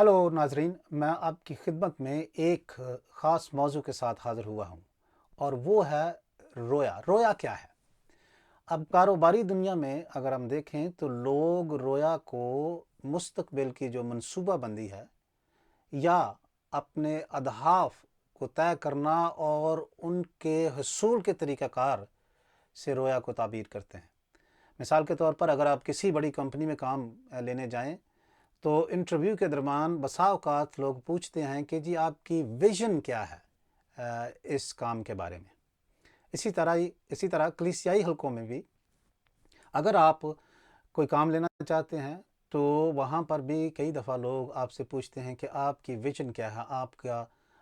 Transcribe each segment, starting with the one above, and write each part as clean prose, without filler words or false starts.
Hello नाजरीन, मैं आपकी खिदमत में एक ख़ास मौजू के साथ हाज़िर हुआ हूँ और वो है रोया। रोया क्या है? अब कारोबारी दुनिया में अगर हम देखें तो लोग रोया को मुस्तकबिल की जो मनसूबाबंदी है या अपने अहदाफ को तय करना और उनके हसूल के तरीक़ाकार से रोया को ताबीर करते हैं। मिसाल के तौर पर अगर आप किसी बड़ी कंपनी में काम लेने जाएं तो इंटरव्यू के दरमियान बसा औक़ात लोग पूछते हैं कि जी आपकी विज़न क्या है इस काम के बारे में। इसी तरह कलीसियाई हलकों में भी अगर आप कोई काम लेना चाहते हैं तो वहाँ पर भी कई दफ़ा लोग आपसे पूछते हैं कि आपकी विज़न क्या है,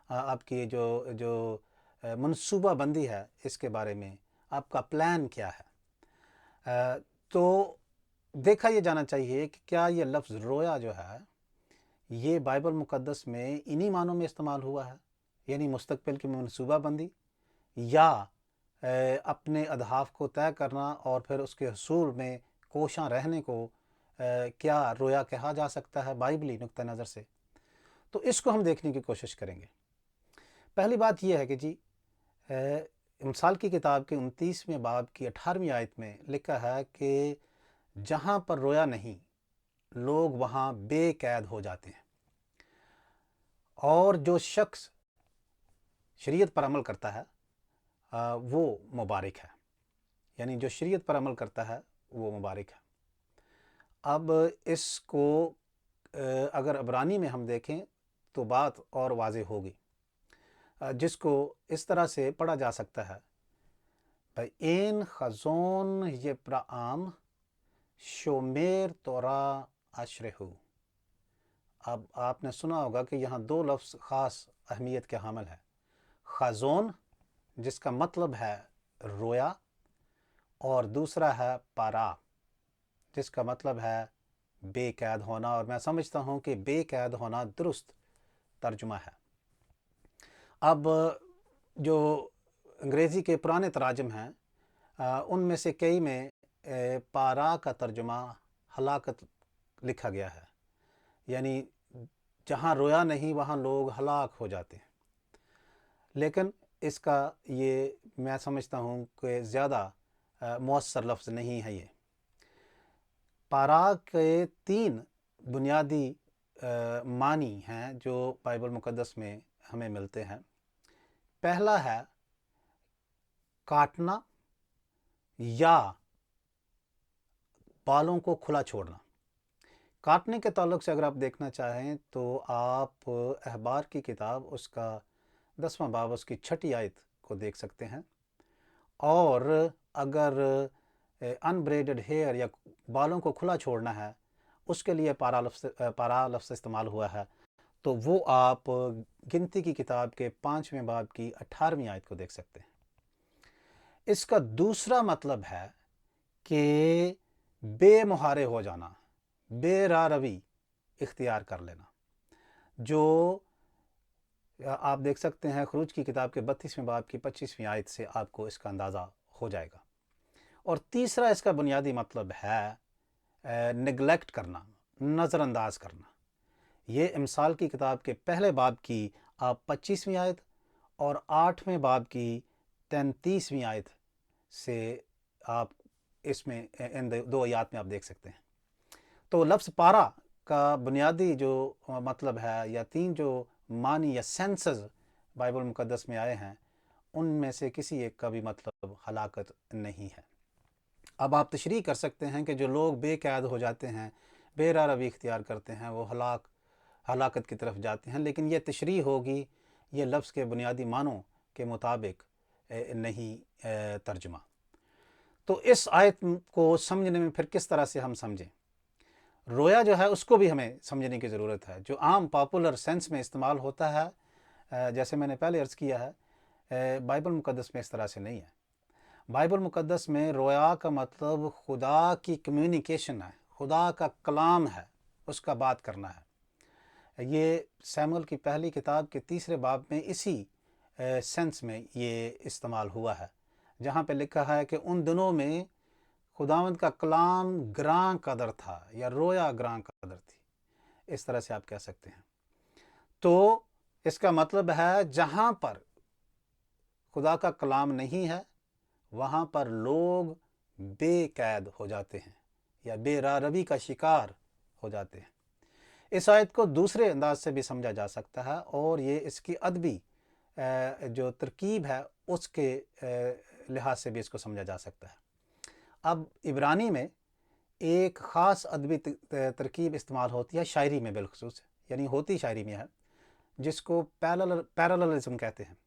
आपकी जो जो मनसूबाबंदी है इसके बारे में, आपका प्लान क्या है। तो देखा ये जाना चाहिए कि क्या ये लफ्ज़ रोया जो है ये बाइबल मुक़द्दस में इन्हीं मानों में इस्तेमाल हुआ है, यानी मुस्तकबिल की मनसूबाबंदी या अपने अहदाफ को तय करना और फिर उसके हसूल में कोशां रहने को क्या रोया कहा जा सकता है बाइबली नुक्ता नज़र से। तो इसको हम देखने की कोशिश करेंगे। पहली बात यह है कि जी मिसाल की किताब के 29वें बाब की 18वीं आयत में लिखा है कि जहाँ पर रोया नहीं लोग वहाँ बेकैद हो जाते हैं और जो शख्स शरीयत पर अमल करता है वो मुबारक है, यानी जो शरीयत पर अमल करता है वो मुबारक है। अब इसको अगर इब्रानी में हम देखें तो बात और वाज़ेह होगी, जिसको इस तरह से पढ़ा जा सकता है इन खज़ोन ये प्राम शोमेर तोरा अशरहू। अब आपने सुना होगा कि यहाँ दो लफ्ज़ ख़ास अहमियत के हामिल है। खज़ोन जिसका मतलब है रोया और दूसरा है पारा जिसका मतलब है बेकैद होना, और मैं समझता हूँ कि बेकैद होना दुरुस्त तर्जुमा है। अब जो अंग्रेज़ी के पुराने तराजम हैं उनमें से कई में पारा का तर्जुमा हलाकत लिखा गया है, यानी जहाँ रोया नहीं वहाँ लोग हलाक हो जाते हैं। लेकिन इसका ये मैं समझता हूँ कि ज़्यादा मौसर लफ्ज़ नहीं है। ये पारा के 3 बुनियादी मानी हैं जो बाइबल मुक़द्दस में हमें मिलते हैं। पहला है काटना या बालों को खुला छोड़ना। काटने के ताल्लुक से अगर आप देखना चाहें तो आप अहबार की किताब उसका 10वां बाब उसकी 6ठी आयत को देख सकते हैं। और अगर अनब्रेडेड हेयर या बालों को खुला छोड़ना है उसके लिए पारा लफ्ज़ इस्तेमाल हुआ है, तो वो आप गिनती की किताब के 5वें बाब की 18वीं आयत को देख सकते हैं। इसका दूसरा मतलब है कि बेमुहारे हो जाना, बेराह रवी इख्तियार कर लेना, जो आप देख सकते हैं खरूज की किताब के 32वें बाब की 25वीं आयत से आपको इसका अंदाज़ा हो जाएगा। और तीसरा इसका बुनियादी मतलब है निगलेक्ट करना, नज़रअंदाज करना। ये इमसाल की किताब के पहले बाब की आप 25वीं आयत और 8वें बाब की 33वीं आयत से आप इसमें इन दो आयत में आप देख सकते हैं। तो लफ्ज़ पारा का बुनियादी जो मतलब है या 3 जो मानी या सेंसेस बाइबल मुक़द्दस में आए हैं उनमें से किसी एक का भी मतलब हलाकत नहीं है। अब आप तशरीह कर सकते हैं कि जो लोग बेकैद हो जाते हैं, बेराह रवी इख्तियार करते हैं, वो हलाकत की तरफ जाते हैं, लेकिन ये तशरीह होगी ये लफ्ज़ के बुनियादी मानों के मुताबिक नहीं तर्जुमा। तो इस आयत को समझने में फिर किस तरह से हम समझें? रोया जो है उसको भी हमें समझने की ज़रूरत है। जो आम पॉपुलर सेंस में इस्तेमाल होता है, जैसे मैंने पहले अर्ज़ किया है, बाइबल मुक़द्दस में इस तरह से नहीं है। बाइबल मुक़द्दस में रोया का मतलब खुदा की कम्युनिकेशन है, खुदा का कलाम है, उसका बात करना है। ये सैमुअल की पहली किताब के 3रे बाब में इसी सेंस में ये इस्तेमाल हुआ है, जहाँ पे लिखा है कि उन दिनों में खुदावंद का कलाम ग्रां कदर था या रोया ग्रां कदर थी। इस तरह से आप कह सकते हैं। तो इसका मतलब है जहाँ पर खुदा का कलाम नहीं है वहाँ पर लोग बेकैद हो जाते हैं या बेरारवी का शिकार हो जाते हैं। इस आयत को दूसरे अंदाज से भी समझा जा सकता है और ये इसकी अदबी जो तरकीब है उसके लिहाज से भी इसको समझा जा सकता है। अब इब्रानी में एक ख़ास अदबी तरकीब इस्तेमाल होती है शायरी में, बिलखसूस यानी होती शायरी में है, जिसको पैरेललिज्म कहते हैं।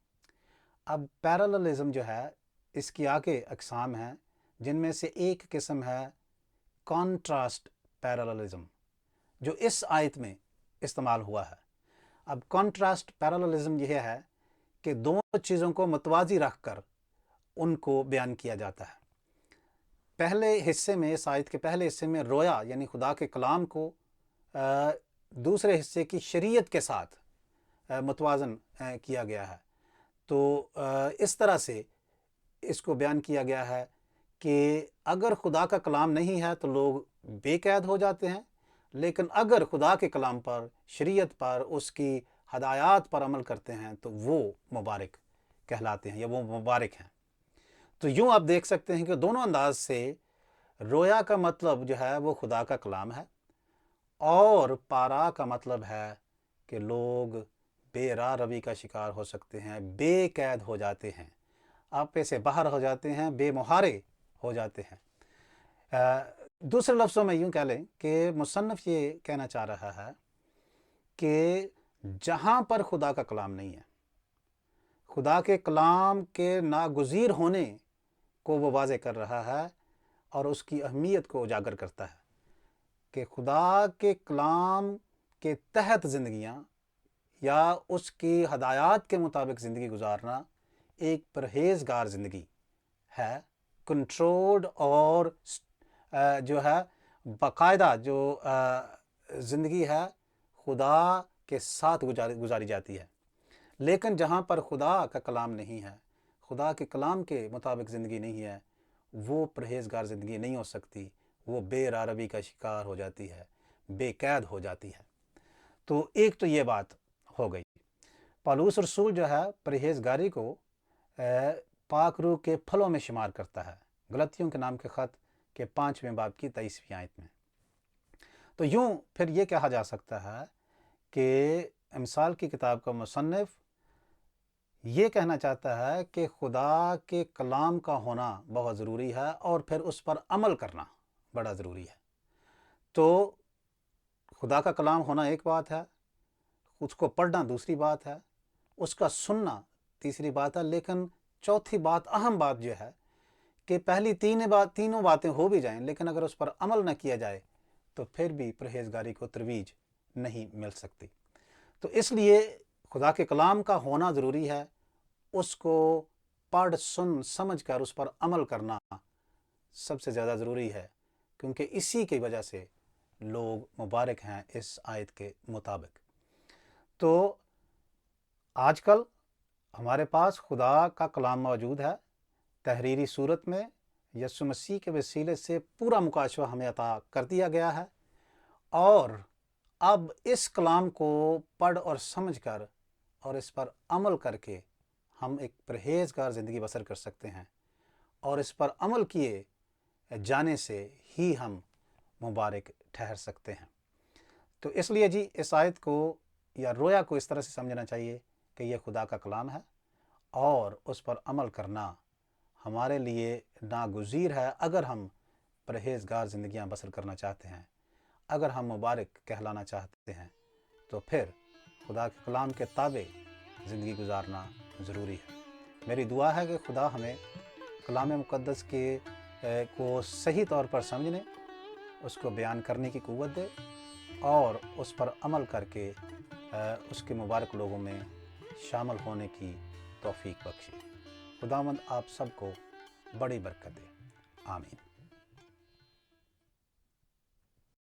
अब पैरेललिज्म जो है इसकी आगे अक़साम हैं, जिनमें से एक किस्म है कॉन्ट्रास्ट पैरेललिज्म, जो इस आयत में इस्तेमाल हुआ है। अब कॉन्ट्रास्ट पैरेललिज्म यह है कि दोनों चीज़ों को मुतवाज़ी रख कर उनको बयान किया जाता है। पहले हिस्से में, इस आयत के पहले हिस्से में रोया यानी खुदा के कलाम को दूसरे हिस्से की शरीयत के साथ मुतवाज़न किया गया है। तो इस तरह से इसको बयान किया गया है कि अगर खुदा का कलाम नहीं है तो लोग बेकैद हो जाते हैं, लेकिन अगर खुदा के कलाम पर, शरीयत पर, उसकी हदायत पर अमल करते हैं तो वो मुबारक कहलाते हैं या वो मुबारक हैं। तो यूँ आप देख सकते हैं कि दोनों अंदाज से रोया का मतलब जो है वो खुदा का कलाम है और पारा का मतलब है कि लोग बेरारवी का शिकार हो सकते हैं, बेकैद हो जाते हैं, आपे से बाहर हो जाते हैं, बेमुहारे हो जाते हैं। दूसरे लफ्ज़ों में यूँ कह लें कि मुसन्निफ़ ये कहना चाह रहा है कि जहाँ पर खुदा का कलाम नहीं है, खुदा के कलाम के नागुज़ीर होने को वो वाज़े कर रहा है और उसकी अहमियत को उजागर करता है कि खुदा के कलाम के तहत ज़िंदगियाँ या उसकी हदायत के मुताबिक ज़िंदगी गुजारना एक परहेज़गार ज़िंदगी है, कंट्रोल्ड और जो है बाकायदा जो ज़िंदगी है खुदा के साथ गुजारी जाती है। लेकिन जहाँ पर खुदा का कलाम नहीं है, खुदा के कलाम के मुताबिक ज़िंदगी नहीं है, वो परहेज़गार ज़िंदगी नहीं हो सकती, वो बेरारवी का शिकार हो जाती है, बेकैद हो जाती है। तो एक तो ये बात हो गई। पौलुस रसूल जो है परहेज़गारी को पाक रूह के फलों में शुमार करता है, गलतियों के नाम के ख़त के 5वें बाब की 23वीं आयत में। तो यूँ फिर ये कहा जा सकता है कि अमसाल की किताब का मुसन्निफ़ ये कहना चाहता है कि खुदा के कलाम का होना बहुत ज़रूरी है और फिर उस पर अमल करना बड़ा ज़रूरी है। तो खुदा का कलाम होना एक बात है, उसको पढ़ना दूसरी बात है, उसका सुनना तीसरी बात है, लेकिन चौथी बात, अहम बात जो है कि पहली तीनों बातें हो भी जाएं, लेकिन अगर उस पर अमल न किया जाए तो फिर भी परहेज़गारी को तरवीज नहीं मिल सकती। तो इसलिए खुदा के कलाम का होना ज़रूरी है, उसको पढ़ सुन समझ कर उस पर अमल करना सबसे ज़्यादा ज़रूरी है, क्योंकि इसी की वजह से लोग मुबारक हैं इस आयत के मुताबिक। तो आजकल हमारे पास खुदा का कलाम मौजूद है, तहरीरी सूरत में यीशु मसीह के वसीले से पूरा मुकाशवा हमें अता कर दिया गया है और अब इस कलाम को पढ़ और समझ कर और इस पर अमल करके हम एक परहेज़गार ज़िंदगी बसर कर सकते हैं और इस पर अमल किए जाने से ही हम मुबारक ठहर सकते हैं। तो इसलिए जी इस आयत को या रोया को इस तरह से समझना चाहिए कि यह खुदा का कलाम है और उस पर अमल करना हमारे लिए नागुज़ीर है अगर हम परहेज़गार ज़िंदगियाँ बसर करना चाहते हैं। अगर हम मुबारक कहलाना चाहते हैं तो फिर खुदा के कलाम के ताबे ज़िंदगी गुजारना ज़रूरी है। मेरी दुआ है कि खुदा हमें कलाम मुक़द्दस के को सही तौर पर समझने, उसको बयान करने की क़ुव्वत दे और उस पर अमल करके उसके मुबारक लोगों में शामिल होने की तौफ़ीक बख्शे। खुदावंद आप सबको बड़ी बरकत दे। आमीन।